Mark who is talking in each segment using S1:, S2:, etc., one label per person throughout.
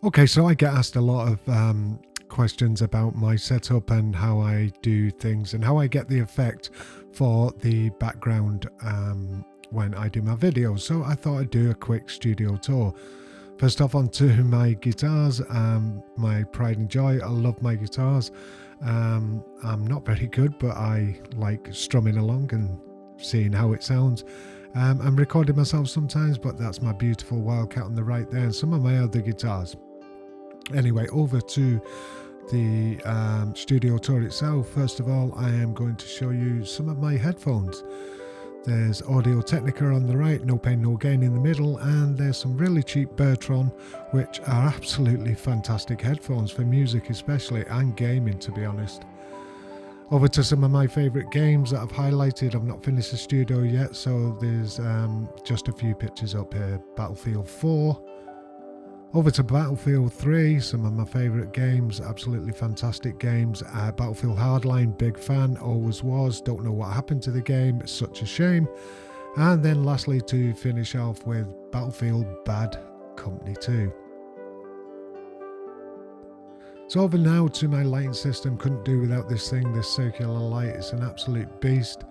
S1: Okay, so I get asked a lot of questions about my setup and how I do things and how I get the effect for the background when I do my videos. So I thought I'd do a quick studio tour. First off, onto my guitars, my pride and joy. I love my guitars. I'm not very good, but I like strumming along and seeing how it sounds. I'm recording myself sometimes, but that's my beautiful Wildcat on the right there and some of my other guitars. Anyway, over to the studio tour itself. First of all, I am going to show you some of my headphones. There's Audio Technica on the right, no pain, no gain in the middle, and there's some really cheap Bertron, which are absolutely fantastic headphones for music especially, and gaming, to be honest. Over to some of my favourite games that I've highlighted. I've not finished the studio yet, so there's just a few pictures up here. Battlefield 4. Over to Battlefield 3, some of my favourite games, absolutely fantastic games. Battlefield Hardline, big fan, always was, don't know what happened to the game, it's such a shame. And then lastly, to finish off with Battlefield Bad Company 2. So over now to my lighting system. Couldn't do without this thing, this circular light. It's an absolute beast.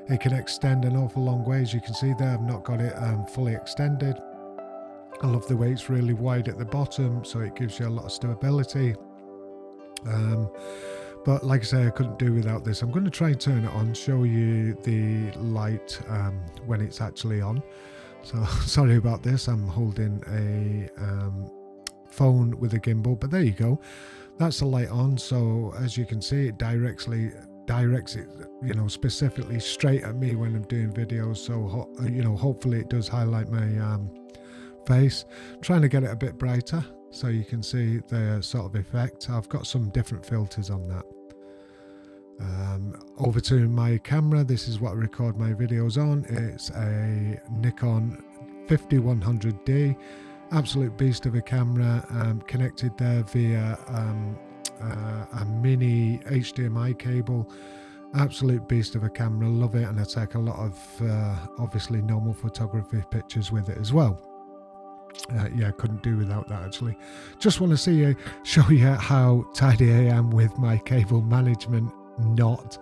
S1: It can extend an awful long way, as you can see there. I've not got it fully extended. I love the way it's really wide at the bottom, so it gives you a lot of stability. But like I say, I couldn't do without this. I'm going to try and turn it on, show you the light when it's actually on. So sorry about this, I'm holding a phone with a gimbal, but there you go. That's the light on, so as you can see, it directs it, you know, specifically straight at me when I'm doing videos. So you know, hopefully it does highlight my face. Trying to get it a bit brighter so you can see the sort of effect. I've got some different filters on that. Over to my camera. This is what I record my videos on. It's a Nikon 5100D, absolute beast of a camera, connected there via a mini HDMI cable. Absolute beast of a camera, love it, and I take a lot of obviously normal photography pictures with it as well. Yeah, couldn't do without that actually. Just want to show you how tidy I am with my cable management knot.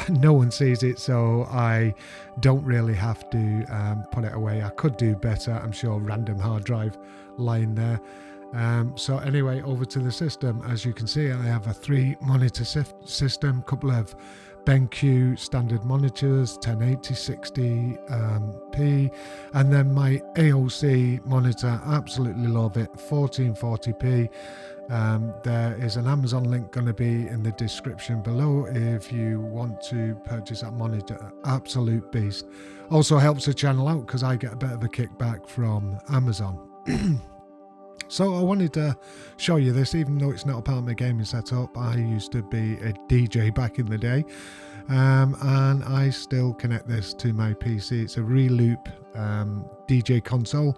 S1: No one sees it, so I don't really have to put it away. I could do better, I'm sure. Random hard drive lying there. So anyway, over to the system. As you can see, I have a 3-monitor system, couple of BenQ standard monitors, 1080, 60p, and then my AOC monitor, absolutely love it, 1440p. There is an Amazon link going to be in the description below if you want to purchase that monitor. Absolute beast. Also helps the channel out because I get a bit of a kickback from Amazon. So I wanted to show you this, even though it's not a part of my gaming setup. I used to be a DJ back in the day, and I still connect this to my PC. It's a Reloop DJ console.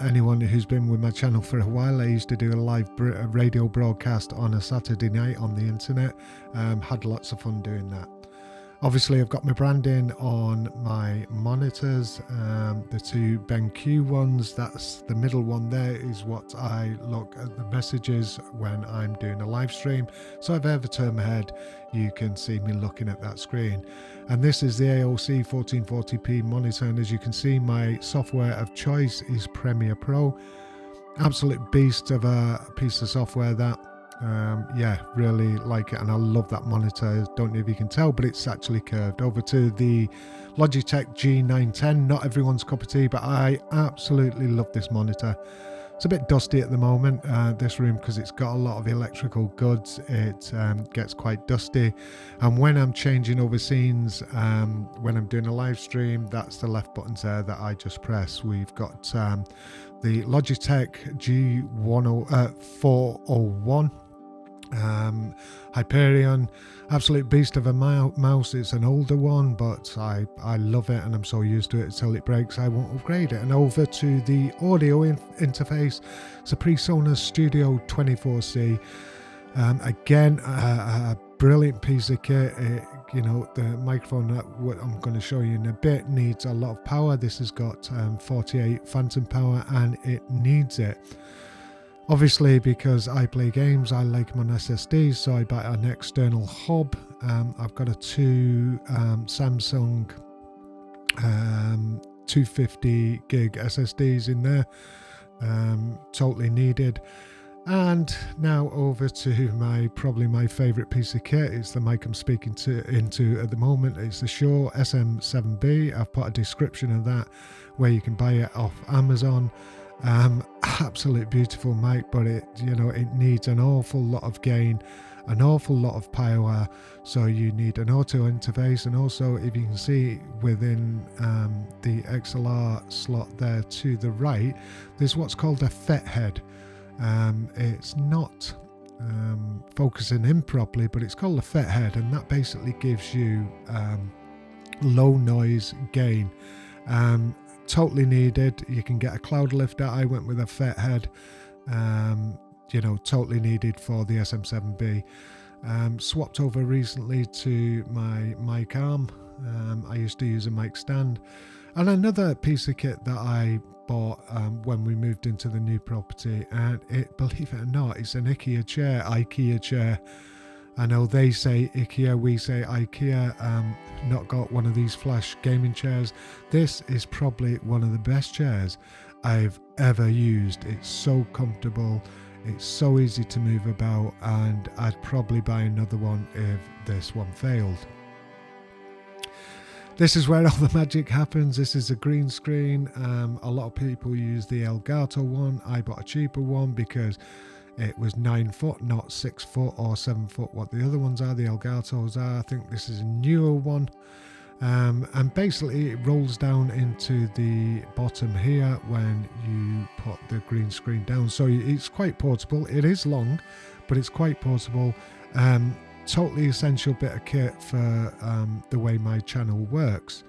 S1: Anyone who's been with my channel for a while, I used to do a live radio broadcast on a Saturday night on the internet. Had lots of fun doing that. Obviously, I've got my branding on my monitors, the 2 BenQ ones. That's the middle one there is what I look at the messages when I'm doing a live stream. So if I ever turn my head, you can see me looking at that screen. And this is the AOC 1440p monitor. And as you can see, my software of choice is Premiere Pro. Absolute beast of a piece of software that. Yeah, really like it, and I love that monitor. Don't know if you can tell, but it's actually curved. Over to the Logitech G10401. Not everyone's cup of tea, but I absolutely love this monitor. It's a bit dusty at the moment, this room, because it's got a lot of electrical goods. It gets quite dusty, and when I'm changing over scenes, when I'm doing a live stream, that's the left button there that I just press. We've got the Logitech G10401. Hyperion, absolute beast of a mouse. It's an older one, but I love it, and I'm so used to it until it breaks I won't upgrade it. And over to the audio interface, it's a PreSonus Studio 24C. Again, a brilliant piece of kit. You know, the microphone that I'm going to show you in a bit needs a lot of power. This has got 48 phantom power, and it needs it. Obviously, because I play games, I like them on SSDs, so I buy an external hub. I've got a two Samsung 250 gig SSDs in there, totally needed. And now over to probably my favorite piece of kit. It's the mic I'm speaking into at the moment. It's the Shure SM7B. I've put a description of that where you can buy it off Amazon. Absolute beautiful mic, but it needs an awful lot of gain, an awful lot of power, so you need an auto interface. And also, if you can see within the XLR slot there to the right, there's what's called a FET head. It's not focusing in properly, but it's called a FET head, and that basically gives you low noise gain. Totally needed. You can get a cloud lifter. I went with a FET head, totally needed for the SM7B. Swapped over recently to my mic arm. I used to use a mic stand. And another piece of kit that I bought when we moved into the new property, and believe it or not, it's an IKEA chair. I know they say IKEA, we say IKEA. Not got one of these flash gaming chairs. This is probably one of the best chairs I've ever used. It's so comfortable, it's so easy to move about, and I'd probably buy another one if this one failed. This is where all the magic happens. This is a green screen. A lot of people use the Elgato one. I bought a cheaper one because it was 9 foot, not 6 foot or 7 foot, what the other ones are, the Elgatos are. I think this is a newer one. And basically it rolls down into the bottom here when you put the green screen down. So it's quite portable. It is long, but it's quite portable. Totally essential bit of kit for the way my channel works.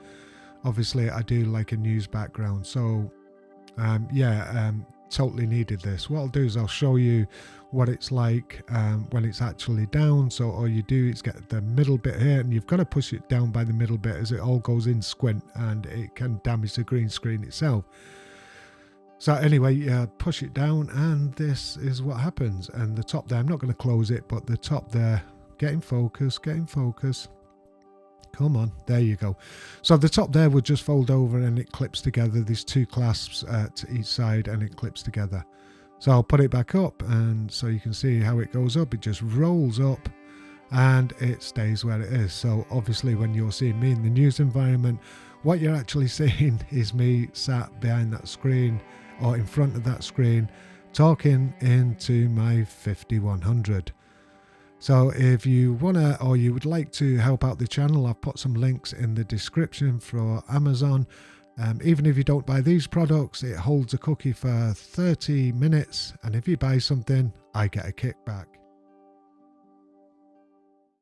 S1: Obviously I do like a news background, so totally needed this. What I'll do is I'll show you what it's like when it's actually down. So all you do is get the middle bit here, and you've got to push it down by the middle bit as it all goes in squint, and it can damage the green screen itself. So anyway, push it down, and this is what happens. And the top there, I'm not going to close it, but the top there, getting focus. Come on, there you go. So the top there would just fold over and it clips together. There's two clasps to each side, and it clips together. So I'll put it back up, and so you can see how it goes up. It just rolls up and it stays where it is. So obviously when you're seeing me in the news environment, what you're actually seeing is me sat behind that screen or in front of that screen talking into my 5100. So if you wanna, or you would like to help out the channel, I've put some links in the description for Amazon. Even if you don't buy these products, it holds a cookie for 30 minutes, and if you buy something, I get a kickback.